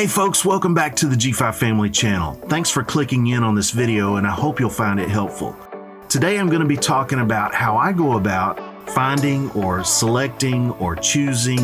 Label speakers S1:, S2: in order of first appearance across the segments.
S1: Hey folks, welcome back to the G5 Family channel. Thanks for clicking in on this video and I hope you'll find it helpful. Today I'm going to be talking about how I go about finding or selecting or choosing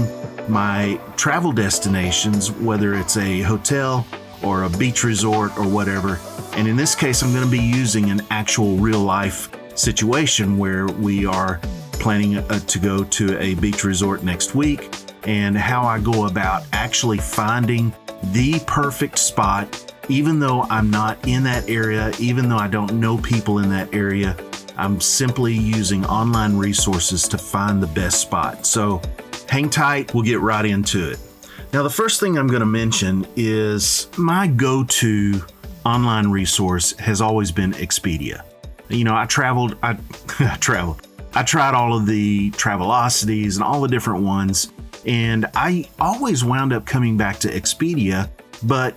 S1: my travel destinations, whether it's a hotel or a beach resort or whatever. And in this case, I'm going to be using an actual real life situation where we are planning to go to a beach resort next week, and how I go about actually finding the perfect spot, even though I'm not in that area, even though I don't know people in that area. I'm simply using online resources to find the best spot. So hang tight, we'll get right into it. Now, the first thing I'm going to mention is my go-to online resource has always been Expedia. You know, I tried all of the Travelocities and all the different ones, and I always wound up coming back to Expedia, but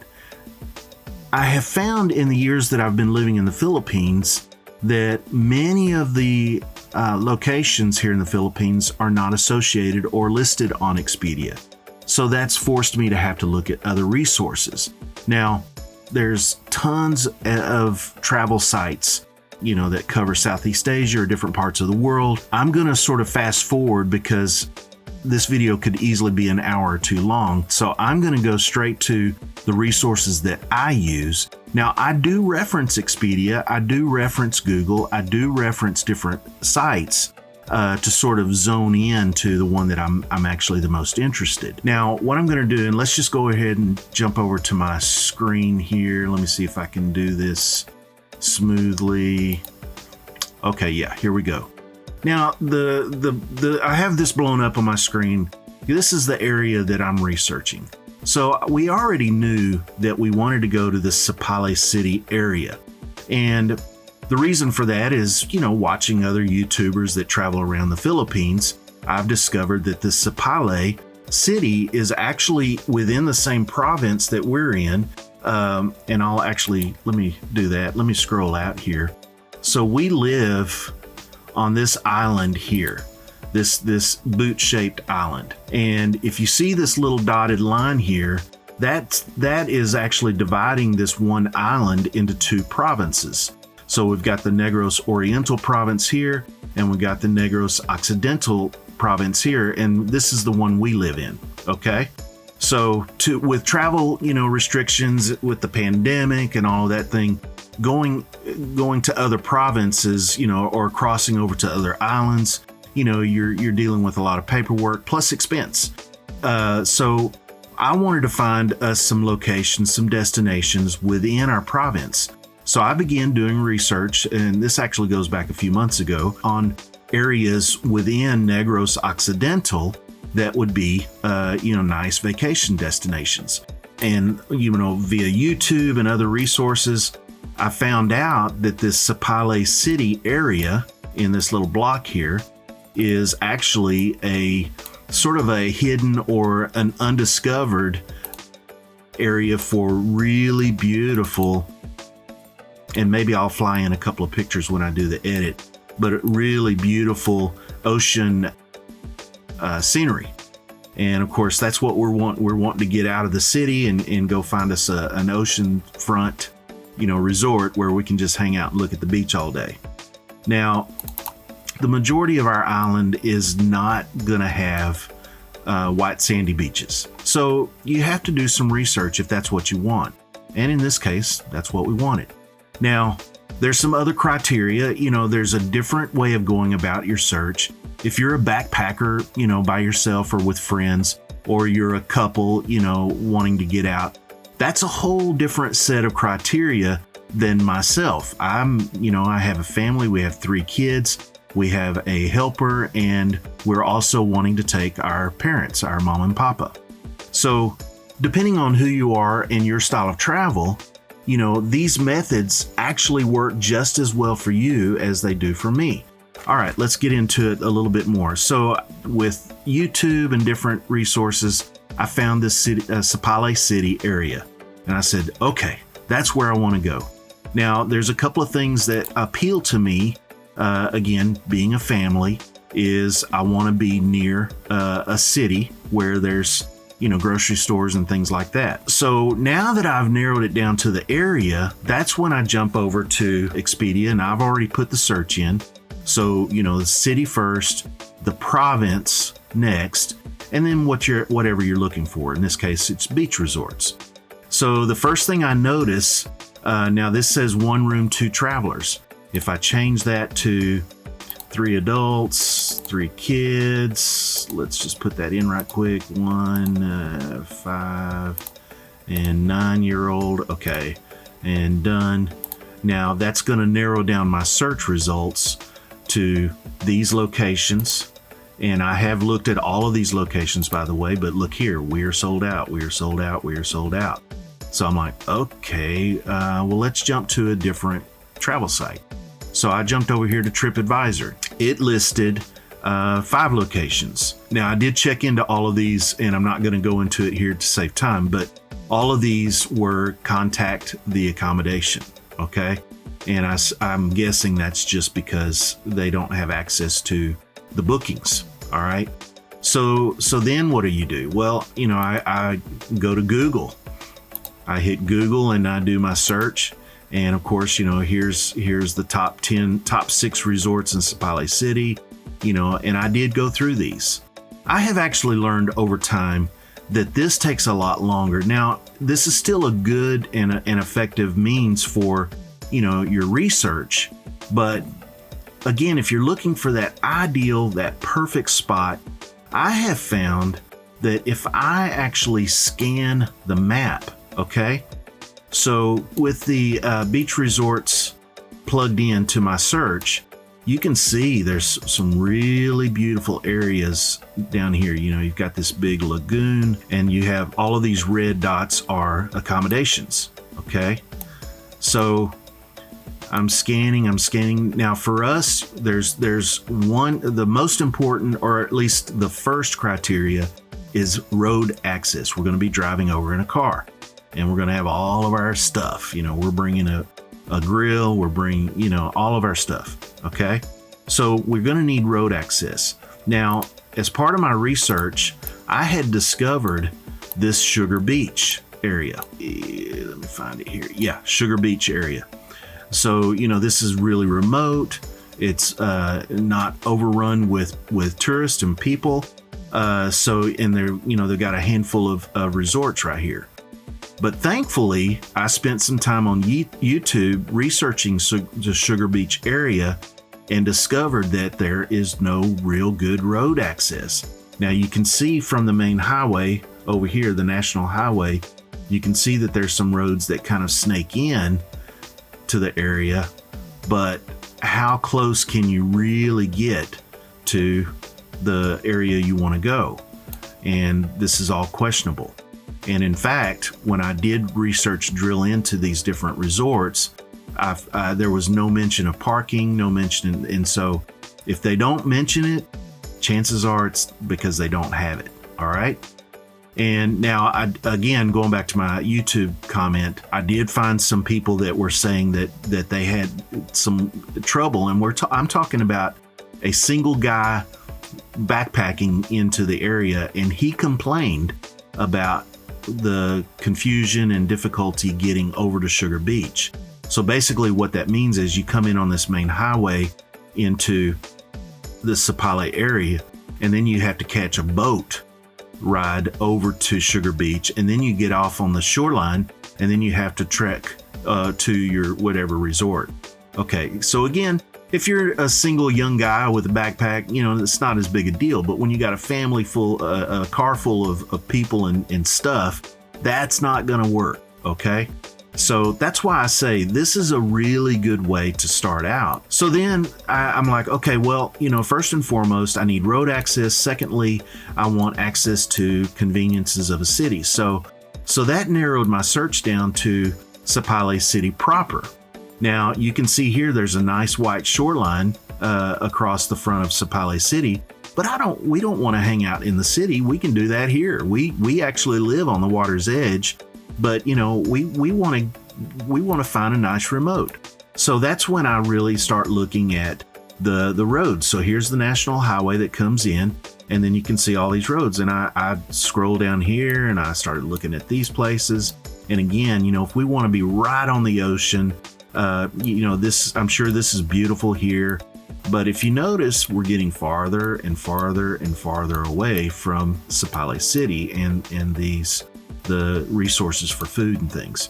S1: I have found in the years that I've been living in the Philippines that many of the locations here in the Philippines are not associated or listed on Expedia. So that's forced me to have to look at other resources. Now, there's tons of travel sites, you know, that cover Southeast Asia or different parts of the world. I'm going to sort of fast forward because this video could easily be an hour or two long. So I'm going to go straight to the resources that I use. Now, I do reference Expedia, I do reference Google, I do reference different sites to sort of zone in to the one that I'm actually the most interested. Now, what I'm going to do, and let's just go ahead and jump over to my screen here. Let me see if I can do this smoothly. Okay, yeah, here we go. Now, I have this blown up on my screen. This is the area that I'm researching. So we already knew that we wanted to go to the Sapalay City area. And the reason for that is, you know, watching other YouTubers that travel around the Philippines, I've discovered that the Sapalay City is actually within the same province that we're in. And I'll actually, let me do that. Let me scroll out here. So we live on this island here, this boot-shaped island. And if you see this little dotted line here, that is actually dividing this one island into two provinces. So we've got the Negros Oriental province here, and we've got the Negros Occidental province here, and this is the one we live in, okay? So with travel, you know, restrictions with the pandemic and all of that thing, going to other provinces, you know, or crossing over to other islands, you know, you're dealing with a lot of paperwork plus expense. So I wanted to find us some locations, some destinations within our province. So I began doing research, and this actually goes back a few months ago, on areas within Negros Occidental that would be, you know, nice vacation destinations. And, you know, via YouTube and other resources, I found out that this Sapalay City area in this little block here is actually a sort of a hidden or an undiscovered area for really beautiful, and maybe I'll fly in a couple of pictures when I do the edit, but really beautiful ocean scenery. And of course, that's what we're wanting to get out of the city and go find us an ocean front, you know, resort where we can just hang out and look at the beach all day. Now, the majority of our island is not gonna have white sandy beaches. So you have to do some research if that's what you want. And in this case, that's what we wanted. Now, there's some other criteria. You know, there's a different way of going about your search. If you're a backpacker, you know, by yourself or with friends, or you're a couple, you know, wanting to get out, that's a whole different set of criteria than myself. You know, I have a family, we have 3 kids, we have a helper, and we're also wanting to take our parents, our mom and papa. So depending on who you are and your style of travel, you know, these methods actually work just as well for you as they do for me. All right, let's get into it a little bit more. So with YouTube and different resources, I found this city, Sapalay City area, and I said, okay, that's where I want to go. Now, there's a couple of things that appeal to me. Again, being a family, is I want to be near a city where there's grocery stores and things like that. So now that I've narrowed it down to the area, that's when I jump over to Expedia, and I've already put the search in. So, the city first, the province next, and then whatever you're looking for. In this case, it's beach resorts. So the first thing I notice, now this says 1 room, 2 travelers. If I change that to 3 adults, 3 kids, let's just put that in right quick. 1, 5, and 9-year-old. Okay, and done. Now that's going to narrow down my search results to these locations. And I have looked at all of these locations, by the way, but look here, we are sold out, we are sold out, we are sold out. So I'm like, okay, well, let's jump to a different travel site. So I jumped over here to TripAdvisor. It listed 5 locations. Now, I did check into all of these, and I'm not going to go into it here to save time, but all of these were contact the accommodation, okay? And I'm guessing that's just because they don't have access to the bookings, all right? So then what do? Well, I go to Google. I hit Google and I do my search. And of course, here's the top 6 resorts in Sapali City, and I did go through these. I have actually learned over time that this takes a lot longer. Now, this is still a good and an effective means for, your research. But again, if you're looking for that ideal, that perfect spot, I have found that if I actually scan the map, okay? So with the beach resorts plugged into my search, you can see there's some really beautiful areas down here. You've got this big lagoon, and you have all of these red dots are accommodations, okay? So I'm scanning. Now for us, there's the most important, or at least the first criteria, is road access. We're going to be driving over in a car. And we're going to have all of our stuff. We're bringing a grill. We're bringing, all of our stuff. Okay. So we're going to need road access. Now, as part of my research, I had discovered this Sugar Beach area. Let me find it here. Yeah, Sugar Beach area. So, this is really remote. It's not overrun with tourists and people. And they've got a handful of resorts right here. But thankfully, I spent some time on YouTube researching the Sugar Beach area and discovered that there is no real good road access. Now, you can see from the main highway over here, the National Highway, you can see that there's some roads that kind of snake in to the area, but how close can you really get to the area you want to go? And this is all questionable. And in fact, when I did drill into these different resorts, there was no mention of parking, no mention. And so if they don't mention it, chances are it's because they don't have it. All right. And now, again, going back to my YouTube comment, I did find some people that were saying that they had some trouble. And I'm talking about a single guy backpacking into the area, and he complained about the confusion and difficulty getting over to Sugar Beach. So basically what that means is you come in on this main highway into the Sapali area, and then you have to catch a boat ride over to Sugar Beach, and then you get off on the shoreline, and then you have to trek to your whatever resort. Okay, so again, if you're a single young guy with a backpack, it's not as big a deal. But when you got a family full, a car full of people and stuff, that's not going to work. Okay. So that's why I say this is a really good way to start out. So then I'm like, okay, well, first and foremost, I need road access. Secondly, I want access to conveniences of a city. So that narrowed my search down to Sapali City proper. Now, you can see here there's a nice white shoreline across the front of Sapali City, but we don't want to hang out in the city. We can do that here. We actually live on the water's edge, but we want to find a nice remote. So that's when I really start looking at the roads. So here's the National Highway that comes in, And then you can see all these roads. And I scroll down here and I started looking at these places. And again, if we want to be right on the ocean, I'm sure this is beautiful here. But if you notice, we're getting farther and farther and farther away from Sapale City and the resources for food and things.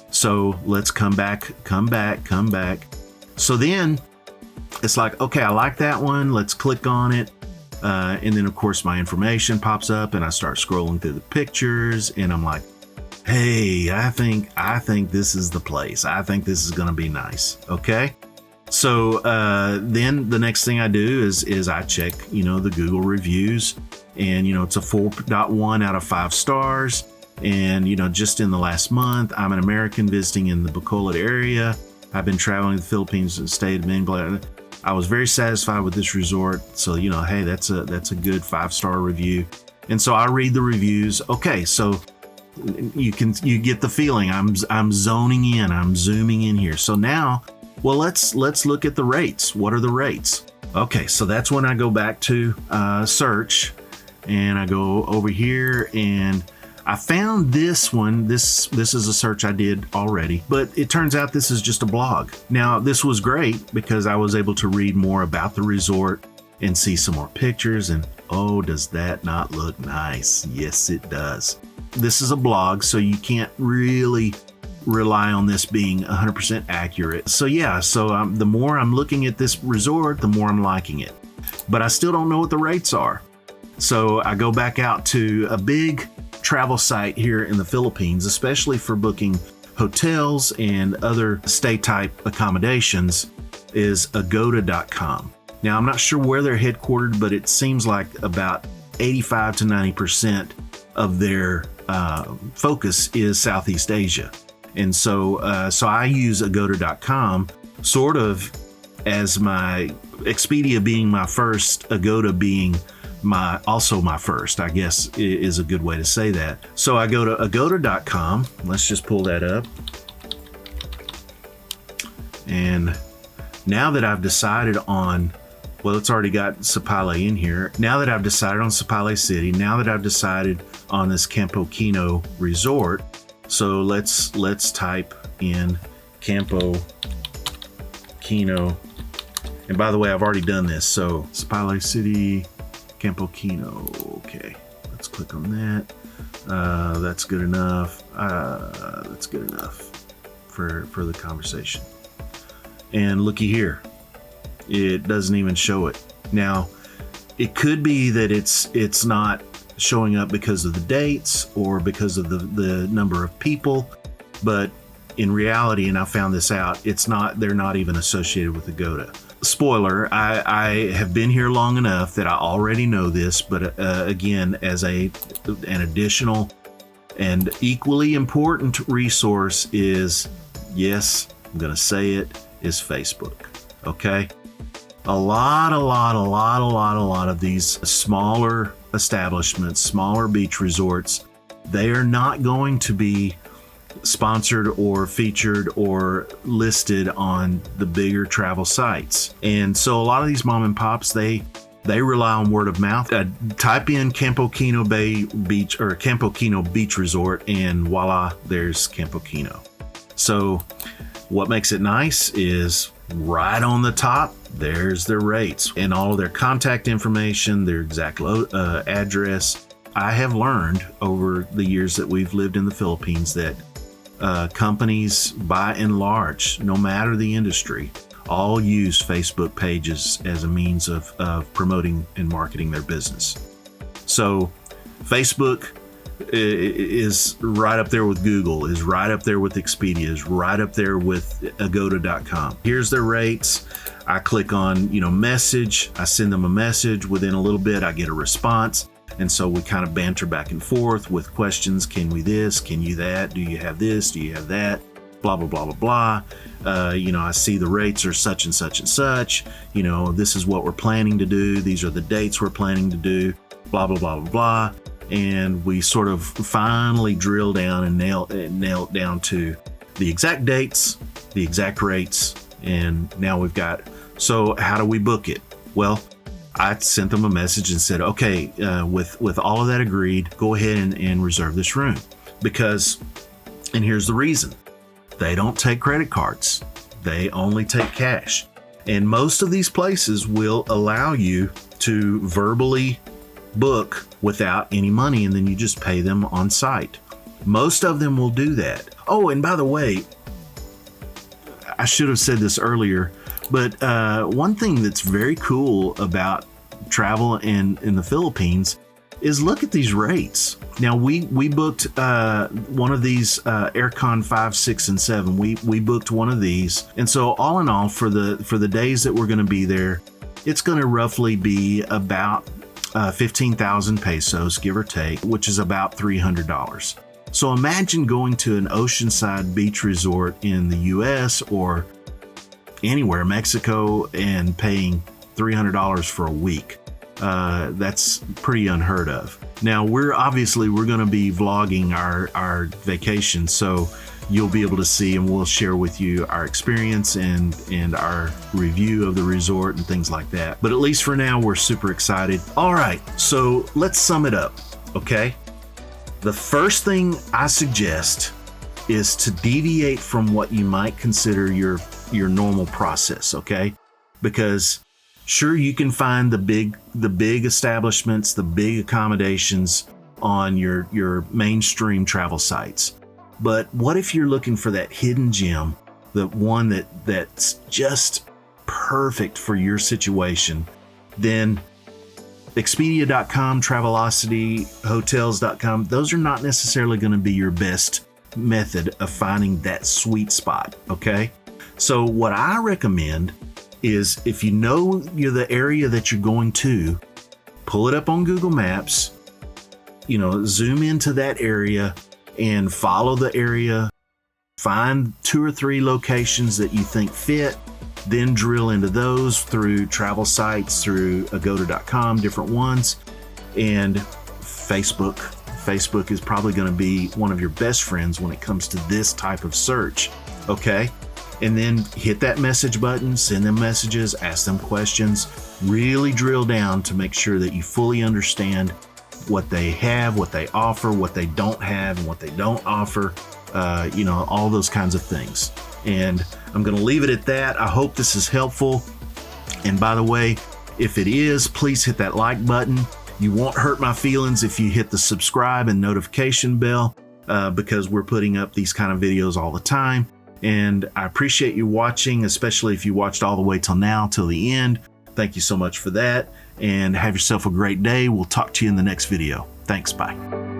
S1: So let's come back. So then it's like, okay, I like that one. Let's click on it. And then of course my information pops up and I start scrolling through the pictures and I'm like, hey, I think this is the place. I think this is going to be nice. Okay. So then the next thing I do is I check, the Google reviews, and, it's a 4.1 out of 5 stars. And, just in the last month, I'm an American visiting in the Bacolod area. I've been traveling to the Philippines and stayed in Manila. I was very satisfied with this resort. So, hey, that's a good 5-star review. And so I read the reviews. Okay. So you get the feeling I'm zoning in, I'm zooming in here. So now, well, let's look at the rates. What are the rates? Okay, so that's when I go back to search, and I go over here, and I found this one. This is a search I did already, but it turns out this is just a blog. Now, this was great because I was able to read more about the resort and see some more pictures, and oh, does that not look nice? Yes, it does. This is a blog, so you can't really rely on this being 100% accurate. So yeah, the more I'm looking at this resort, the more I'm liking it. But I still don't know what the rates are. So I go back out to a big travel site here in the Philippines, especially for booking hotels and other stay-type accommodations, is agoda.com. Now, I'm not sure where they're headquartered, but it seems like about 85 to 90% of their focus is Southeast Asia. And so I use agoda.com sort of as my Expedia being my first, Agoda being also my first, I guess is a good way to say that. So I go to agoda.com. Let's just pull that up. And now that I've decided on, well, it's already got Sapale in here. Now that I've decided on Sapale City, now that I've decided on this Campo Quino resort, so let's type in Campo Quino. And by the way, I've already done this. So Sapale City, Campo Quino. Okay, let's click on that. That's good enough. That's good enough for the conversation. And looky here, it doesn't even show it. Now, it could be that it's not showing up because of the dates or because of the number of people, but in reality, and I found this out, they're not even associated with Agoda. Spoiler, I have been here long enough that I already know this, but again, as an additional and equally important resource is, yes, I'm going to say it, is Facebook. Okay? A lot of these smaller establishments, smaller beach resorts, they are not going to be sponsored or featured or listed on the bigger travel sites. And so a lot of these mom and pops, they rely on word of mouth. Type in Campo Quino Bay Beach or Campo Quino Beach Resort, and voila, there's Campo Quino. So what makes it nice is right on the top, there's their rates and all of their contact information, their exact address. I have learned over the years that we've lived in the Philippines that companies, by and large, no matter the industry, all use Facebook pages as a means of promoting and marketing their business. So Facebook is right up there with Google, is right up there with Expedia, is right up there with agoda.com. Here's their rates. I click on, message. I send them a message. Within a little bit, I get a response. And so we kind of banter back and forth with questions. Can we this? Can you that? Do you have this? Do you have that? Blah, blah, blah, blah, blah. I see the rates are such and such and such. This is what we're planning to do. These are the dates we're planning to do. Blah, blah, blah, blah, blah. And we sort of finally drill down and nail it down to the exact dates, the exact rates. And now we've got, so how do we book it? Well, I sent them a message and said, okay, with all of that agreed, go ahead and reserve this room. Because, and here's the reason, they don't take credit cards. They only take cash. And most of these places will allow you to verbally book without any money, and then you just pay them on site. Most of them will do that. Oh, and by the way, I should have said this earlier, but one thing that's very cool about travel in the Philippines is look at these rates. Now we booked one of these Aircon 5, 6, and 7. We booked one of these, and so all in all, for the days that we're going to be there, it's going to roughly be about 15,000 pesos, give or take, which is about $300. So imagine going to an oceanside beach resort in the US or anywhere, Mexico, and paying $300 for a week. That's pretty unheard of. Now we're going to be vlogging our vacation, so you'll be able to see, and we'll share with you our experience and our review of the resort and things like that. But at least for now, we're super excited. All right, so let's sum it up, okay? The first thing I suggest is to deviate from what you might consider your normal process, okay? Because sure, you can find the big establishments, the big accommodations on your mainstream travel sites. But what if you're looking for that hidden gem, the one that's just perfect for your situation? Then Expedia.com, Travelocity, Hotels.com, those are not necessarily going to be your best method of finding that sweet spot, okay? So what I recommend is, if you know the area that you're going to, pull it up on Google Maps, zoom into that area and follow the area, find 2 or 3 locations that you think fit, then drill into those through travel sites, through agoda.com, different ones, and Facebook. Facebook is probably going to be one of your best friends when it comes to this type of search, okay? And then hit that message button, send them messages, ask them questions, really drill down to make sure that you fully understand what they have, what they offer, what they don't have, and what they don't offer, all those kinds of things. And I'm going to leave it at that. I hope this is helpful. And by the way, if it is, please hit that like button. You won't hurt my feelings if you hit the subscribe and notification bell, because we're putting up these kind of videos all the time. And I appreciate you watching, especially if you watched all the way till now, till the end. Thank you so much for that, and have yourself a great day. We'll talk to you in the next video. Thanks, bye.